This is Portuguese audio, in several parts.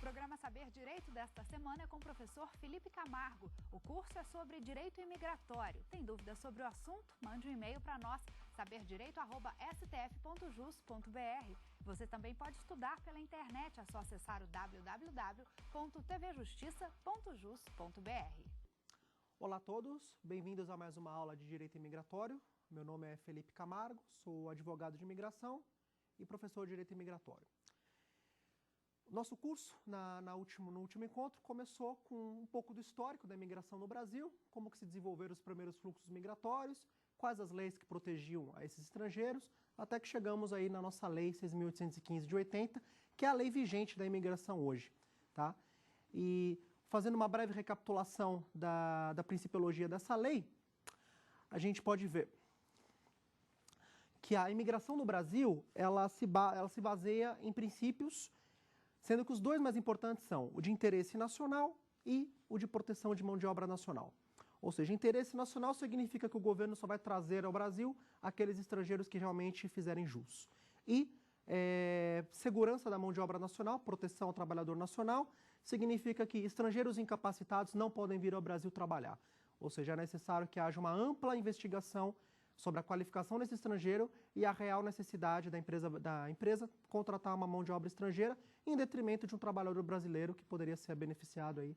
programa Saber Direito desta semana é com o professor Felipe Camargo. O curso é sobre direito imigratório. Tem dúvidas sobre o assunto? Mande um e-mail para nós, saberdireito@stf.jus.br. Você também pode estudar pela internet, é só acessar o www.tvjustiça.jus.br. Olá a todos, bem-vindos a mais uma aula de Direito Imigratório. Meu nome é Felipe Camargo, sou advogado de imigração e professor de Direito Imigratório. Nosso curso, no último encontro, começou com um pouco do histórico da imigração no Brasil, como que se desenvolveram os primeiros fluxos migratórios, quais as leis que protegiam a esses estrangeiros, até que chegamos aí na nossa Lei 6.815 de 80, que é a lei vigente da imigração hoje. Tá? E fazendo uma breve recapitulação da principiologia dessa lei, a gente pode ver que a imigração no Brasil ela se baseia em princípios, sendo que os dois mais importantes são o de interesse nacional e o de proteção de mão de obra nacional. Ou seja, interesse nacional significa que o governo só vai trazer ao Brasil aqueles estrangeiros que realmente fizerem jus. E segurança da mão de obra nacional, proteção ao trabalhador nacional, significa que estrangeiros incapacitados não podem vir ao Brasil trabalhar. Ou seja, é necessário que haja uma ampla investigação sobre a qualificação desse estrangeiro e a real necessidade da empresa contratar uma mão de obra estrangeira em detrimento de um trabalhador brasileiro que poderia ser beneficiado aí,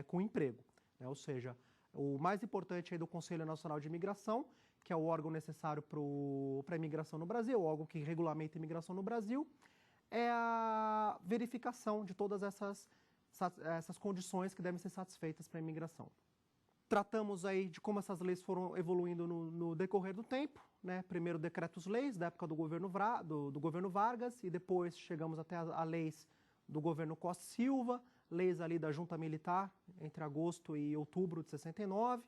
com emprego. Ou seja, o mais importante aí do Conselho Nacional de Imigração, que é o órgão necessário para a imigração no Brasil, o órgão que regulamenta a imigração no Brasil, é a verificação de todas essas condições que devem ser satisfeitas para a imigração. Tratamos aí de como essas leis foram evoluindo no decorrer do tempo, né? Primeiro decretos-leis da época do governo Vargas e depois chegamos até a leis do governo Costa Silva, leis ali da junta militar entre agosto e outubro de 69,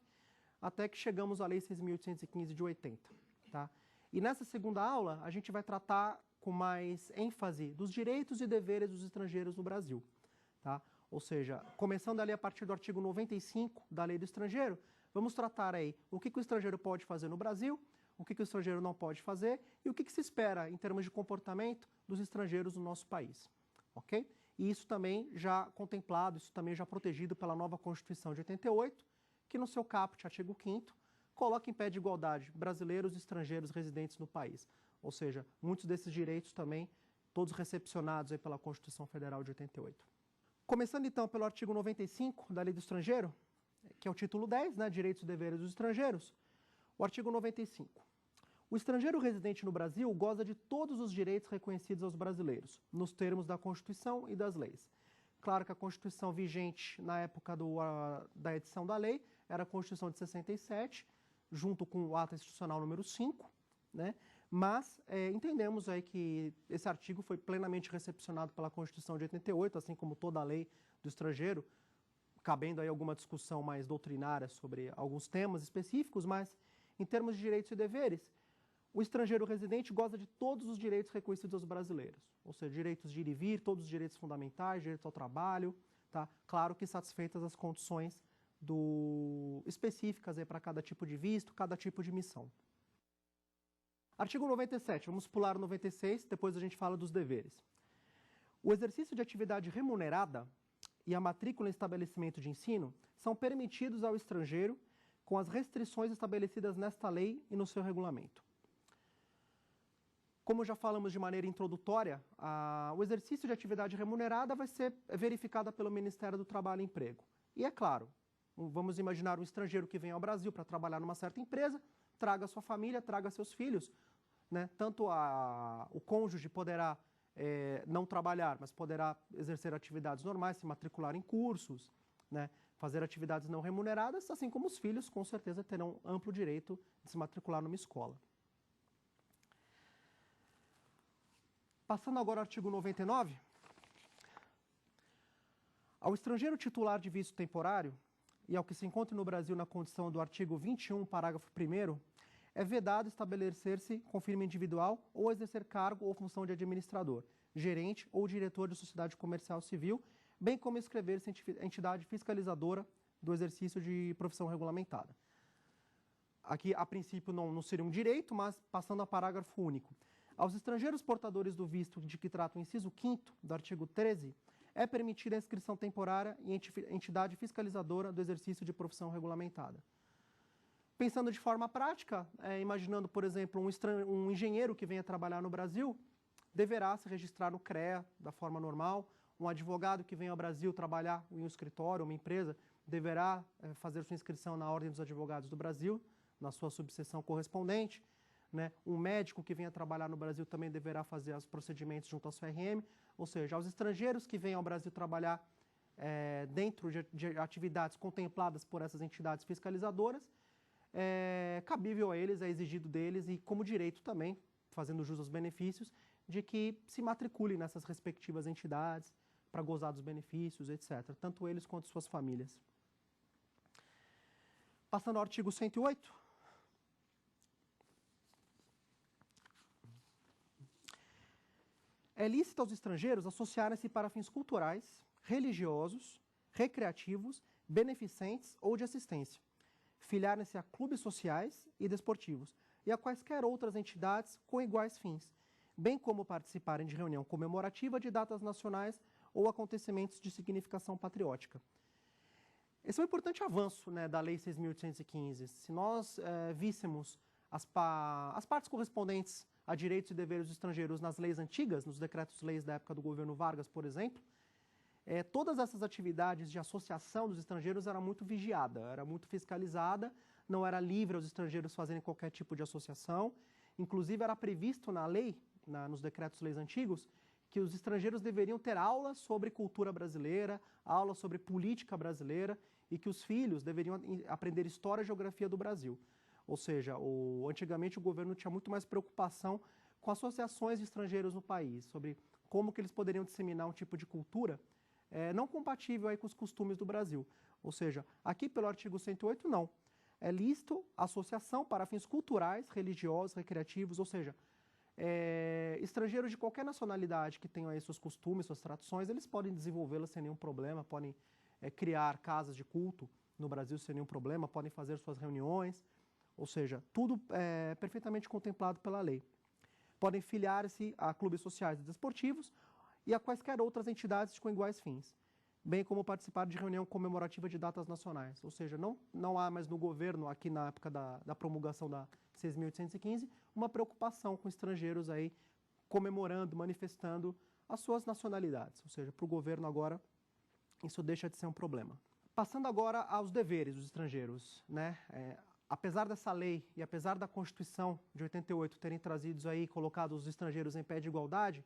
até que chegamos à lei 6.815 de 80. Tá? E nessa segunda aula a gente vai tratar com mais ênfase dos direitos e deveres dos estrangeiros no Brasil. Tá? Ou seja, começando ali a partir do artigo 95 da Lei do Estrangeiro, vamos tratar aí o que o estrangeiro pode fazer no Brasil, o que o estrangeiro não pode fazer e o que se espera em termos de comportamento dos estrangeiros no nosso país. Ok? E isso também já contemplado, isso também já protegido pela nova Constituição de 88, que no seu caput, artigo 5º, coloca em pé de igualdade brasileiros e estrangeiros residentes no país. Ou seja, muitos desses direitos também, todos recepcionados aí pela Constituição Federal de 88. Começando então pelo artigo 95 da Lei do Estrangeiro, que é o título 10, né, Direitos e Deveres dos Estrangeiros, o artigo 95. O estrangeiro residente no Brasil goza de todos os direitos reconhecidos aos brasileiros, nos termos da Constituição e das leis. Claro que a Constituição vigente na época da edição da lei era a Constituição de 67, junto com o Ato Institucional número 5, né? Mas entendemos aí que esse artigo foi plenamente recepcionado pela Constituição de 88, assim como toda a lei do estrangeiro, cabendo aí alguma discussão mais doutrinária sobre alguns temas específicos, mas em termos de direitos e deveres, o estrangeiro residente goza de todos os direitos reconhecidos aos brasileiros, ou seja, direitos de ir e vir, todos os direitos fundamentais, direito ao trabalho, tá? Claro que satisfeitas as condições específicas para cada tipo de visto, cada tipo de missão. Artigo 97, vamos pular o 96, depois a gente fala dos deveres. O exercício de atividade remunerada e a matrícula em estabelecimento de ensino são permitidos ao estrangeiro com as restrições estabelecidas nesta lei e no seu regulamento. Como já falamos de maneira introdutória, o exercício de atividade remunerada vai ser verificada pelo Ministério do Trabalho e Emprego. E é claro, vamos imaginar um estrangeiro que vem ao Brasil para trabalhar numa certa empresa, traga sua família, traga seus filhos, né? Tanto o cônjuge poderá não trabalhar, mas poderá exercer atividades normais, se matricular em cursos, né? Fazer atividades não remuneradas, assim como os filhos com certeza terão amplo direito de se matricular numa escola. Passando agora ao artigo 99, ao estrangeiro titular de visto temporário e ao que se encontre no Brasil na condição do artigo 21, parágrafo 1º, é vedado estabelecer-se com firma individual ou exercer cargo ou função de administrador, gerente ou diretor de sociedade comercial civil, bem como inscrever-se em entidade fiscalizadora do exercício de profissão regulamentada. Aqui, a princípio, não seria um direito, mas passando a parágrafo único. Aos estrangeiros portadores do visto de que trata o inciso 5º do artigo 13, é permitida a inscrição temporária em entidade fiscalizadora do exercício de profissão regulamentada. Pensando de forma prática, imaginando, por exemplo, um engenheiro que venha trabalhar no Brasil, deverá se registrar no CREA da forma normal. Um advogado que venha ao Brasil trabalhar em um escritório, uma empresa, deverá fazer sua inscrição na Ordem dos Advogados do Brasil, na sua subseção correspondente. Né? Um médico que venha trabalhar no Brasil também deverá fazer os procedimentos junto à sua RM. Ou seja, aos estrangeiros que venham ao Brasil trabalhar dentro de atividades contempladas por essas entidades fiscalizadoras, cabível a eles, é exigido deles e como direito também, fazendo jus aos benefícios, de que se matriculem nessas respectivas entidades para gozar dos benefícios, etc. Tanto eles quanto suas famílias. Passando ao artigo 108. É lícito aos estrangeiros associarem-se para fins culturais, religiosos, recreativos, beneficentes ou de assistência, filiarem-se a clubes sociais e desportivos e a quaisquer outras entidades com iguais fins, bem como participarem de reunião comemorativa de datas nacionais ou acontecimentos de significação patriótica. Esse é um importante avanço, né, da Lei 6.815. Se nós víssemos as partes correspondentes a direitos e deveres dos estrangeiros nas leis antigas, nos decretos-leis da época do governo Vargas, por exemplo, todas essas atividades de associação dos estrangeiros era muito vigiada, era muito fiscalizada, não era livre aos estrangeiros fazerem qualquer tipo de associação. Inclusive, era previsto na lei, nos decretos-leis antigos, que os estrangeiros deveriam ter aulas sobre cultura brasileira, aulas sobre política brasileira, e que os filhos deveriam aprender história e geografia do Brasil. Ou seja, antigamente o governo tinha muito mais preocupação com associações de estrangeiros no país, sobre como que eles poderiam disseminar um tipo de cultura não compatível aí com os costumes do Brasil. Ou seja, aqui pelo artigo 108, não. É lícito associação para fins culturais, religiosos, recreativos, ou seja, estrangeiros de qualquer nacionalidade que tenham aí seus costumes, suas tradições, eles podem desenvolvê-las sem nenhum problema, podem criar casas de culto no Brasil sem nenhum problema, podem fazer suas reuniões, ou seja, tudo perfeitamente contemplado pela lei. Podem filiar-se a clubes sociais e desportivos e a quaisquer outras entidades com iguais fins, bem como participar de reunião comemorativa de datas nacionais. Ou seja, não há mais no governo, aqui na época da promulgação da 6.815, uma preocupação com estrangeiros aí comemorando, manifestando as suas nacionalidades. Ou seja, para o governo agora, isso deixa de ser um problema. Passando agora aos deveres dos estrangeiros, né? Apesar dessa lei e apesar da Constituição de 88 terem trazido aí, colocado os estrangeiros em pé de igualdade,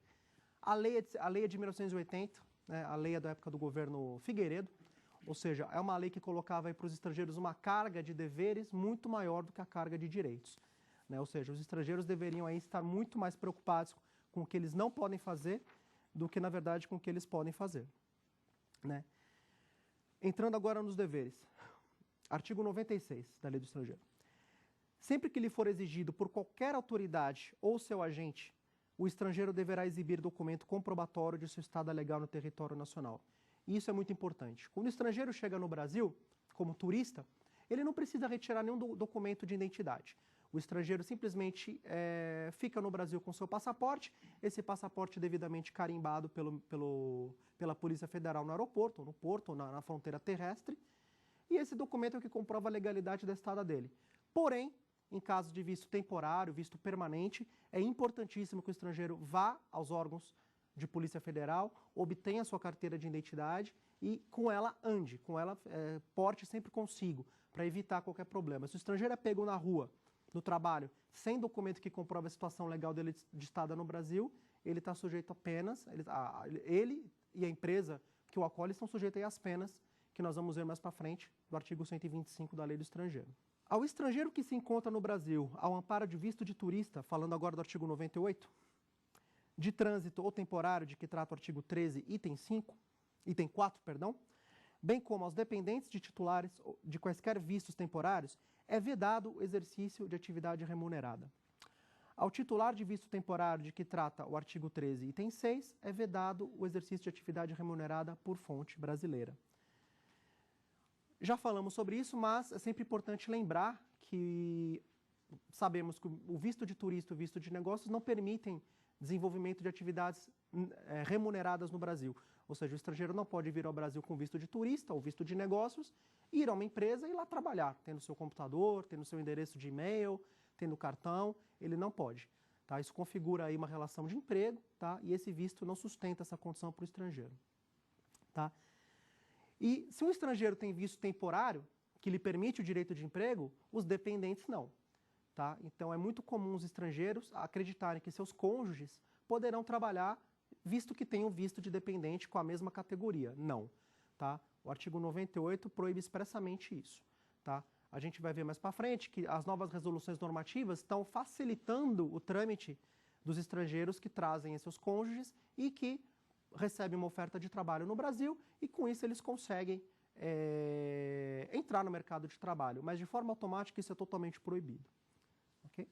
a lei é de 1980, né? A lei é da época do governo Figueiredo, ou seja, é uma lei que colocava para os estrangeiros uma carga de deveres muito maior do que a carga de direitos. Né? Ou seja, os estrangeiros deveriam aí estar muito mais preocupados com o que eles não podem fazer do que, na verdade, com o que eles podem fazer. Né? Entrando agora nos deveres. Artigo 96 da Lei do Estrangeiro. Sempre que lhe for exigido por qualquer autoridade ou seu agente, o estrangeiro deverá exibir documento comprobatório de seu estado legal no território nacional. E isso é muito importante. Quando o estrangeiro chega no Brasil, como turista, ele não precisa retirar nenhum documento de identidade. O estrangeiro simplesmente fica no Brasil com seu passaporte, esse passaporte devidamente carimbado pela Polícia Federal no aeroporto, no porto, ou na fronteira terrestre, e esse documento é o que comprova a legalidade da estada dele. Porém, em caso de visto temporário, visto permanente, é importantíssimo que o estrangeiro vá aos órgãos de Polícia Federal, obtenha sua carteira de identidade e com ela ande, com ela porte sempre consigo, para evitar qualquer problema. Se o estrangeiro é pego na rua, no trabalho, sem documento que comprove a situação legal dele de estada no Brasil, ele está sujeito a penas, ele e a empresa que o acolhe estão sujeitos às penas que nós vamos ver mais para frente, do artigo 125 da Lei do Estrangeiro. Ao estrangeiro que se encontra no Brasil ao amparo de visto de turista, falando agora do artigo 98, de trânsito ou temporário, de que trata o artigo 13, item 4, bem como aos dependentes de titulares de quaisquer vistos temporários, é vedado o exercício de atividade remunerada. Ao titular de visto temporário de que trata o artigo 13, item 6, é vedado o exercício de atividade remunerada por fonte brasileira. Já falamos sobre isso, mas é sempre importante lembrar que sabemos que o visto de turista e o visto de negócios não permitem desenvolvimento de atividades remuneradas no Brasil. Ou seja, o estrangeiro não pode vir ao Brasil com visto de turista ou visto de negócios, ir a uma empresa e ir lá trabalhar, tendo seu computador, tendo seu endereço de e-mail, tendo cartão, ele não pode. Tá? Isso configura aí uma relação de emprego, tá? E esse visto não sustenta essa condição para o estrangeiro. Tá? E se um estrangeiro tem visto temporário, que lhe permite o direito de emprego, os dependentes não. Tá? Então é muito comum os estrangeiros acreditarem que seus cônjuges poderão trabalhar, visto que tem um visto de dependente com a mesma categoria. Não. Tá? O artigo 98 proíbe expressamente isso. Tá? A gente vai ver mais para frente que as novas resoluções normativas estão facilitando o trâmite dos estrangeiros que trazem seus cônjuges e que recebem uma oferta de trabalho no Brasil e com isso eles conseguem entrar no mercado de trabalho. Mas de forma automática isso é totalmente proibido. Okay?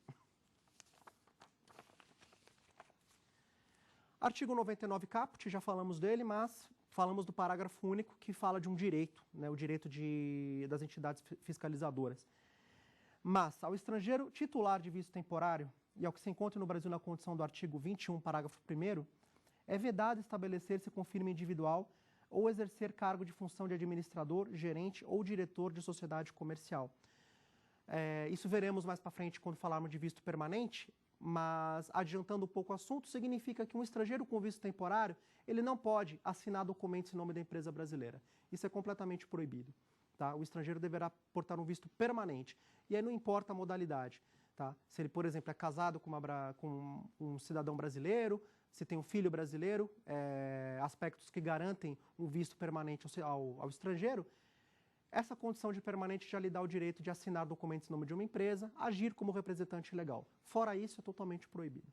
Artigo 99 caput, já falamos dele, mas falamos do parágrafo único que fala de um direito, né, o direito das entidades fiscalizadoras. Mas, ao estrangeiro titular de visto temporário, e ao que se encontra no Brasil na condição do artigo 21, parágrafo 1º, é vedado estabelecer-se com firma individual ou exercer cargo de função de administrador, gerente ou diretor de sociedade comercial. Isso veremos mais para frente quando falarmos de visto permanente, mas adiantando um pouco o assunto, significa que um estrangeiro com visto temporário, ele não pode assinar documentos em nome da empresa brasileira. Isso é completamente proibido. Tá? O estrangeiro deverá portar um visto permanente. E aí não importa a modalidade. Tá? Se ele, por exemplo, é casado com um cidadão brasileiro, se tem um filho brasileiro, aspectos que garantem um visto permanente ao estrangeiro, essa condição de permanente já lhe dá o direito de assinar documentos em nome de uma empresa, agir como representante legal. Fora isso, é totalmente proibido.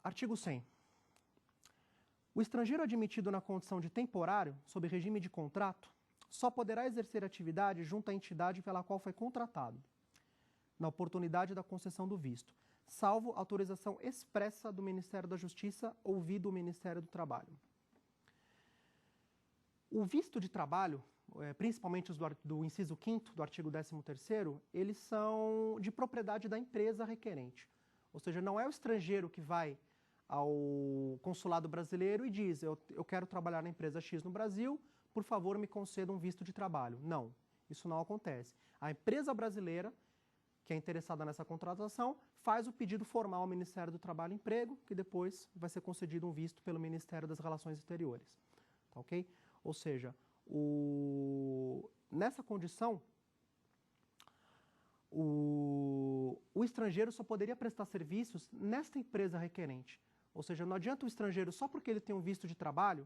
Artigo 100. O estrangeiro admitido na condição de temporário, sob regime de contrato, só poderá exercer atividade junto à entidade pela qual foi contratado, na oportunidade da concessão do visto, salvo autorização expressa do Ministério da Justiça, ouvido o Ministério do Trabalho. O visto de trabalho, principalmente os do inciso 5º do artigo 13º, eles são de propriedade da empresa requerente. Ou seja, não é o estrangeiro que vai ao consulado brasileiro e diz, eu quero trabalhar na empresa X no Brasil, por favor me conceda um visto de trabalho. Não, isso não acontece. A empresa brasileira, que é interessada nessa contratação, faz o pedido formal ao Ministério do Trabalho e Emprego, que depois vai ser concedido um visto pelo Ministério das Relações Exteriores. Tá, ok? Ou seja, nessa condição, o estrangeiro só poderia prestar serviços nesta empresa requerente. Ou seja, não adianta o estrangeiro, só porque ele tem um visto de trabalho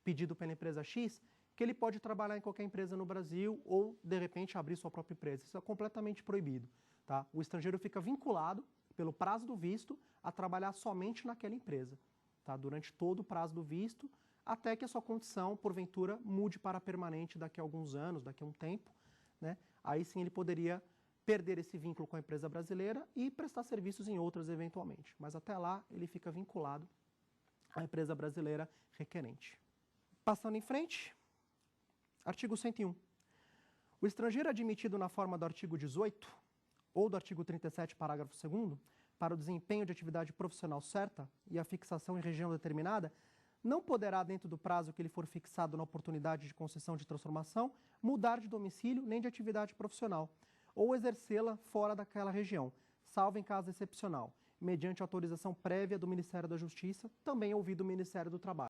pedido pela empresa X, que ele pode trabalhar em qualquer empresa no Brasil ou, de repente, abrir sua própria empresa. Isso é completamente proibido. Tá? O estrangeiro fica vinculado, pelo prazo do visto, a trabalhar somente naquela empresa. Tá? Durante todo o prazo do visto, até que a sua condição, porventura, mude para permanente daqui a alguns anos, daqui a um tempo, né? Aí sim ele poderia perder esse vínculo com a empresa brasileira e prestar serviços em outras eventualmente. Mas até lá ele fica vinculado à empresa brasileira requerente. Passando em frente, artigo 101. O estrangeiro admitido na forma do artigo 18 ou do artigo 37, parágrafo 2º, para o desempenho de atividade profissional certa e a fixação em região determinada, não poderá, dentro do prazo que ele for fixado na oportunidade de concessão de transformação, mudar de domicílio nem de atividade profissional, ou exercê-la fora daquela região, salvo em caso excepcional, mediante autorização prévia do Ministério da Justiça, também ouvido o Ministério do Trabalho.